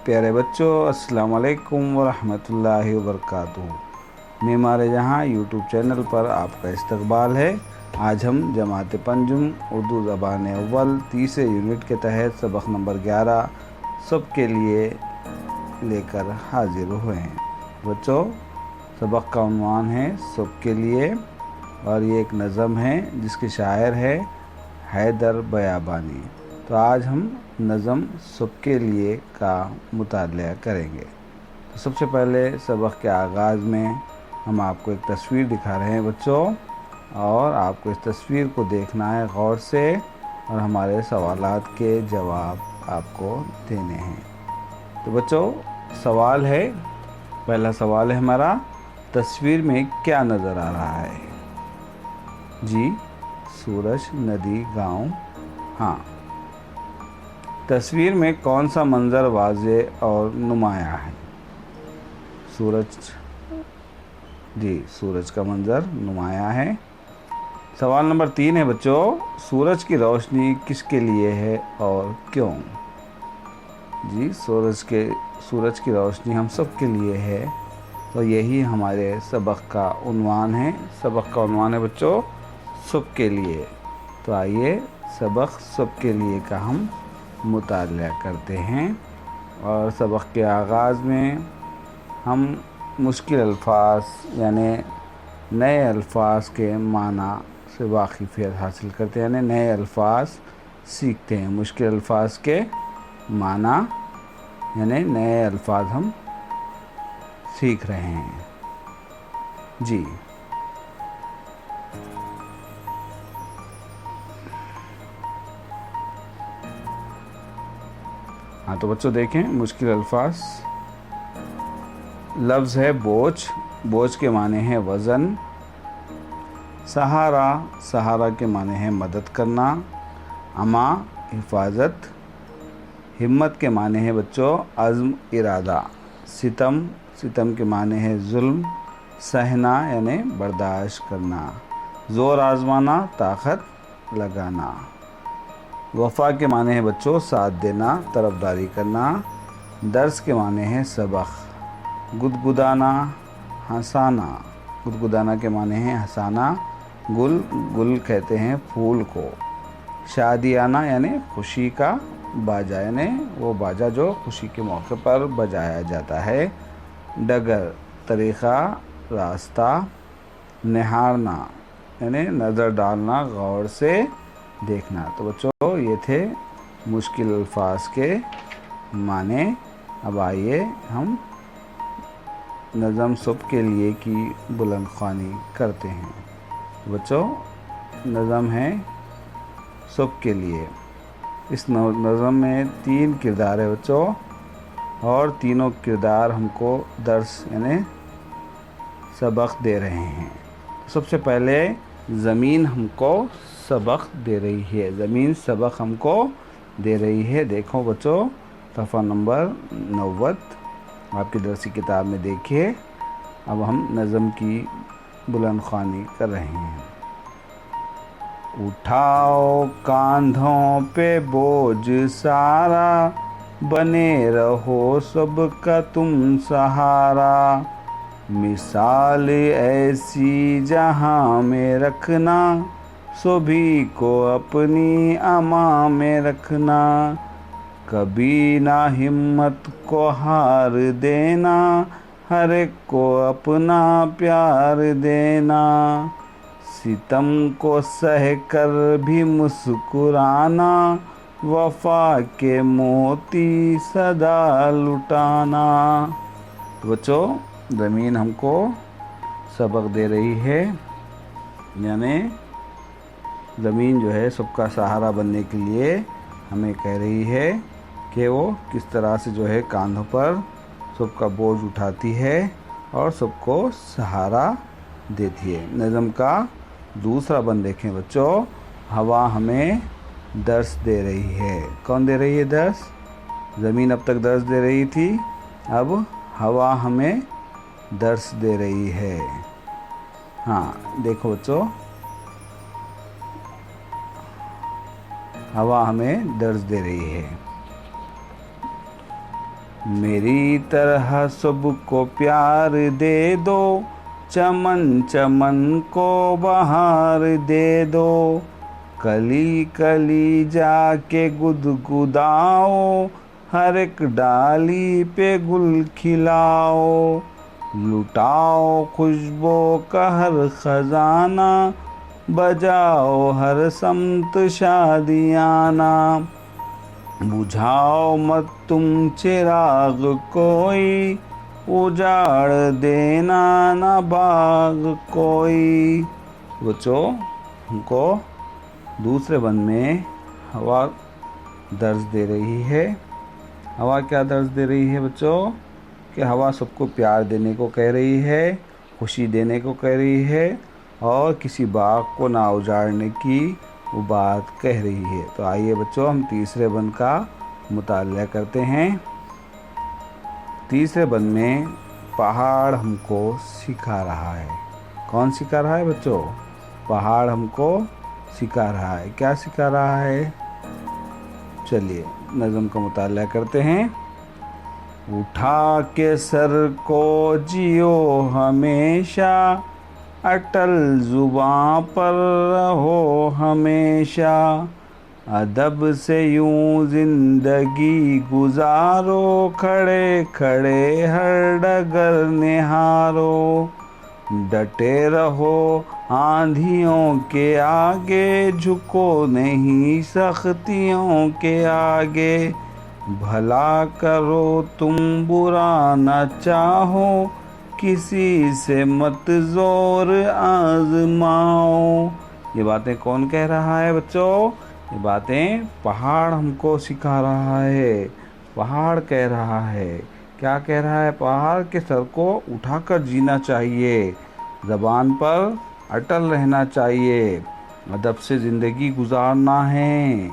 प्यारे बच्चों, अस्सलाम वालेकुम वरहमतुल्लाहि वबरकातुहू। मेमार जहाँ यूट्यूब चैनल पर आपका इस्तकबाल है। आज हम जमात पंजुम उर्दू ज़बान अव्वल तीसरे यूनिट के तहत सबक नंबर 11 सबके लिए लेकर हाजिर हुए हैं। बच्चों, सबक का उन्वान है सबके लिए और ये एक नज़म है जिसके शायर है हैदर बयाबानी। तो आज हम नज़म सबके लिए का मुताला करेंगे। तो सबसे पहले सबक के आगाज़ में हम आपको एक तस्वीर दिखा रहे हैं बच्चों, और आपको इस तस्वीर को देखना है गौर से और हमारे सवालात के जवाब आपको देने हैं। तो बच्चों, सवाल है, पहला सवाल है हमारा, तस्वीर में क्या नज़र आ रहा है? जी, सूरज, नदी, गांव। हाँ। तस्वीर में कौन सा मंज़र वाज़ेह और नुमायाँ है? सूरज। जी, सूरज का मंज़र नुमायाँ है। सवाल नंबर 3 है बच्चों, सूरज की रोशनी किसके लिए है और क्यों? जी, सूरज की रोशनी हम सब के लिए है। तो यही हमारे सबक का उन्वान है। सबक का उन्वान है बच्चों सबके लिए। तो आइए सबक सबके लिए का हम मुताला करते हैं। और सबक के आगाज़ में हम मुश्किल अल्फाज यानी नए अल्फाज के माना से वाक़िफ़ियत हासिल करते हैं, यानी नए अल्फाज सीखते हैं। मुश्किल अल्फाज के माना यानी नए अल्फाज हम सीख रहे हैं। जी, हाँ। तो बच्चों देखें, मुश्किल अल्फाज। लफ्ज़ है बोझ। बोझ के माने हैं वज़न। सहारा, सहारा के माने हैं मदद करना। अमा, हिफाजत। हिम्मत के माने हैं बच्चों अज़्म, इरादा। सितम, सितम के माने हैं जुल्म। सहना यानी बर्दाश्त करना। ज़ोर आज़माना, ताकत लगाना। वफ़ा के माने हैं बच्चों साथ देना, तरफदारी करना। दर्स के माने हैं सबक। गुदगुदाना, हंसाना। गुदगुदाना के माने हैं हंसाना। गुल, गुल कहते हैं फूल को। शादियाना यानी खुशी का बाजा, यानी वो बाजा जो खुशी के मौके पर बजाया जाता है। डगर, तरीक़ा, रास्ता। निहारना यानी नज़र डालना, गौर से देखना। तो बच्चों, ये थे मुश्किल अल्फाज के माने। अब आइए हम नज़म सब के लिए की बुलंद ख़्वानी करते हैं। बच्चों, नज़म है सब के लिए। इस नज़म में 3 किरदार है बच्चों, और तीनों किरदार हमको दर्स यानी सबक दे रहे हैं। सबसे पहले ज़मीन हमको सबक दे रही है। ज़मीन सबक हमको दे रही है। देखो बच्चों, सफ़ा नंबर 90 आपकी दरसी किताब में देखिए। अब हम नज़म की बुलंद ख़्वानी कर रहे हैं। उठाओ कांधों पे बोझ सारा, बने रहो सबका तुम सहारा। मिसाल ऐसी जहाँ में रखना, सभी को अपनी अमा में रखना। कभी ना हिम्मत को हार देना, हर एक को अपना प्यार देना। सितम को सह कर भी मुस्कुराना, वफा के मोती सदा लुटाना। बच्चों, ज़मीन हमको सबक दे रही है, यानी ज़मीन जो है सबका सहारा बनने के लिए हमें कह रही है कि वो किस तरह से जो है कांधों पर सबका बोझ उठाती है और सबको सहारा देती है। नज़म का दूसरा बंद देखें बच्चों, हवा हमें दर्स दे रही है। कौन दे रही है दर्स? ज़मीन अब तक दर्स दे रही थी, अब हवा हमें दर्स दे रही है। हाँ, देखो बच्चों, हवा हमें दर्स दे रही है। मेरी तरह सबको प्यार दे दो, चमन चमन को बहार दे दो, कली कली जाके गुदगुदाओ, हर एक डाली पे गुल खिलाओ, लुटाओ खुशबू का हर खजाना, बजाओ हर समत शादियाना, बुझाओ मत तुम चिराग कोई, उजाड़ देना ना बाग कोई। बच्चों, हमको दूसरे बंद में हवा दर्ज दे रही है। हवा क्या दर्ज दे रही है बच्चों? कि हवा सबको प्यार देने को कह रही है, खुशी देने को कह रही है, और किसी बाग को ना उजाड़ने की वो बात कह रही है। तो आइए बच्चों, हम तीसरे बंद का मुताला करते हैं। तीसरे बंद में पहाड़ हमको सिखा रहा है। कौन सिखा रहा है बच्चों? पहाड़ हमको सिखा रहा है। क्या सिखा रहा है? चलिए नज़म का मुताला करते हैं। उठा के सर को जियो हमेशा, अटल जुबां पर रहो हमेशा, अदब से यूं जिंदगी गुजारो, खड़े खड़े हर डगर निहारो, डटे रहो आंधियों के आगे, झुको नहीं सख्तियों के आगे, भला करो तुम बुरा न चाहो, किसी से मत जोर आजमाओ। ये बातें कौन कह रहा है बच्चों? ये बातें पहाड़ हमको सिखा रहा है। पहाड़ कह रहा है। क्या कह रहा है? पहाड़ के सर को उठाकर जीना चाहिए, ज़बान पर अटल रहना चाहिए, अदब से ज़िंदगी गुजारना है,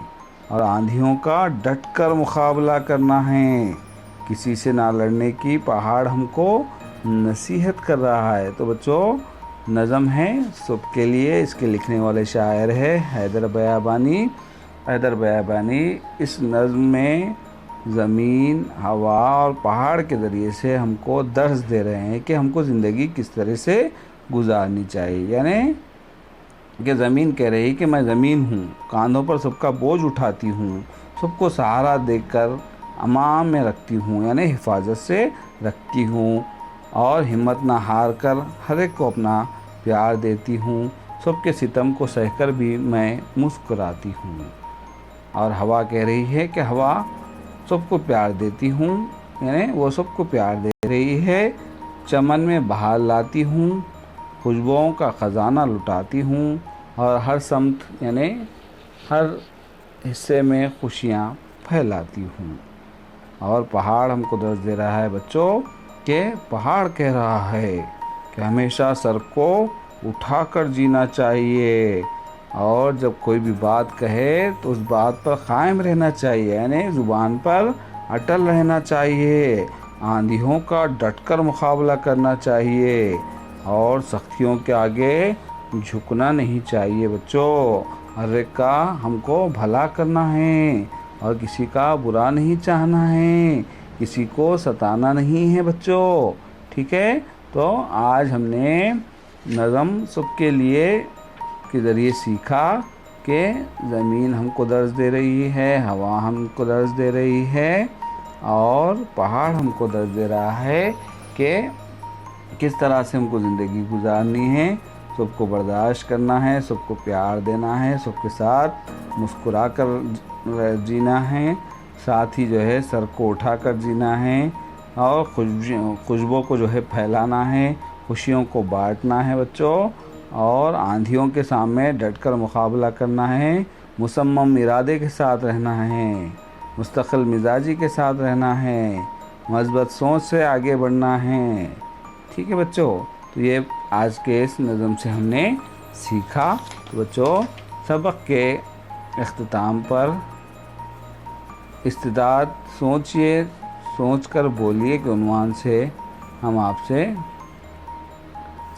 और आंधियों का डटकर मुकाबला करना है, किसी से ना लड़ने की पहाड़ हमको नसीहत कर रहा है। तो बच्चों, नज़म है सबके लिए। इसके लिखने वाले शायर है हैदर बयाबानी। हैदर बयाबानी इस नज़म में ज़मीन, हवा और पहाड़ के ज़रिए से हमको दर्स दे रहे हैं कि हमको ज़िंदगी किस तरह से गुजारनी चाहिए। यानी कि ज़मीन कह रही कि मैं ज़मीन हूँ, कांधों पर सबका बोझ उठाती हूँ, सबको सहारा देकर अमाम में रखती हूँ, यानी हिफाजत से रखती हूँ, और हिम्मत ना हार कर हर एक को अपना प्यार देती हूँ, सबके सितम को सहकर भी मैं मुस्कुराती हूँ। और हवा कह रही है कि हवा सबको प्यार देती हूँ, यानी वो सबको प्यार दे रही है, चमन में बहार लाती हूँ, खुशबुओं का ख़जाना लुटाती हूँ, और हर समत यानी हर हिस्से में खुशियाँ फैलाती हूँ। और पहाड़ हमको दर्ज दे रहा है बच्चों कि पहाड़ कह रहा है कि हमेशा सर को उठाकर जीना चाहिए, और जब कोई भी बात कहे तो उस बात पर कायम रहना चाहिए, यानी ज़ुबान पर अटल रहना चाहिए, आंधियों का डटकर मुकाबला करना चाहिए, और सख्तियों के आगे झुकना नहीं चाहिए। बच्चों, हर एक का हमको भला करना है, और किसी का बुरा नहीं चाहना है, किसी को सताना नहीं है बच्चों। ठीक है? तो आज हमने नज़म सबके लिए के ज़रिए सीखा कि ज़मीन हमको दर्ज दे रही है, हवा हमको दर्ज दे रही है, और पहाड़ हमको दर्ज दे रहा है कि किस तरह से हमको ज़िंदगी गुजारनी है, सबको बर्दाश्त करना है, सबको प्यार देना है, सबके साथ मुस्कुरा कर जीना है, साथ ही जो है सर को उठा कर जीना है, और खुशबू को जो है फैलाना है, खुशियों को बांटना है बच्चों, और आंधियों के सामने डटकर मुकाबला करना है, मुसम्मम इरादे के साथ रहना है, मुस्तकिल मिजाजी के साथ रहना है, मज़बूत सोच से आगे बढ़ना है। ठीक है बच्चों? तो ये आज के इस नज़म से हमने सीखा। तो बच्चों, सबक के इख्तिताम पर इस्तिदाद सोचिए, सोच कर बोलिए के उन्वान से हम आपसे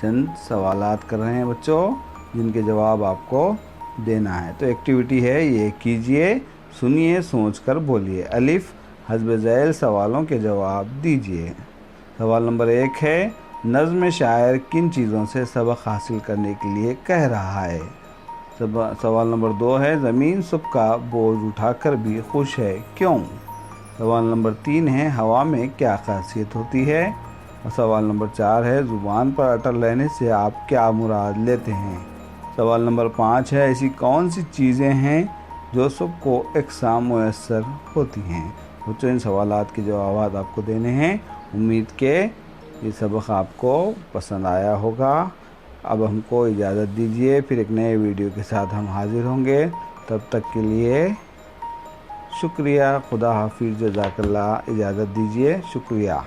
चंद सवालात कर रहे हैं बच्चों, जिनके जवाब आपको देना है। तो एक्टिविटी है, ये कीजिए, सुनिए, सोच कर बोलिए। अलिफ, حسب ذیل سوالوں کے جواب دیجیے۔ سوال نمبر 1 ہے، نظم شاعر کن چیزوں سے سبق حاصل کرنے کے لیے کہہ رہا ہے؟ سوال نمبر 2 ہے، زمین صبح کا بوجھ اٹھا کر بھی خوش ہے، کیوں؟ سوال نمبر 3 ہے، ہوا میں کیا خاصیت ہوتی ہے؟ اور سوال نمبر 4 ہے، زبان پر اٹل رہنے سے آپ کیا مراد لیتے ہیں؟ سوال نمبر 5 ہے، ایسی کون سی چیزیں ہیں جو سب کو یکساں میسر ہوتی ہیں؟ بچوں ان سوالات کے جوابات آپ کو دینے ہیں۔ امید کہ یہ سبق آپ کو پسند آیا ہوگا۔ اب ہم کو اجازت دیجیے، پھر ایک نئے ویڈیو کے ساتھ ہم حاضر ہوں گے۔ تب تک کے لیے شکریہ، خدا حافظ، جزاک اللہ، اجازت دیجیے، شکریہ۔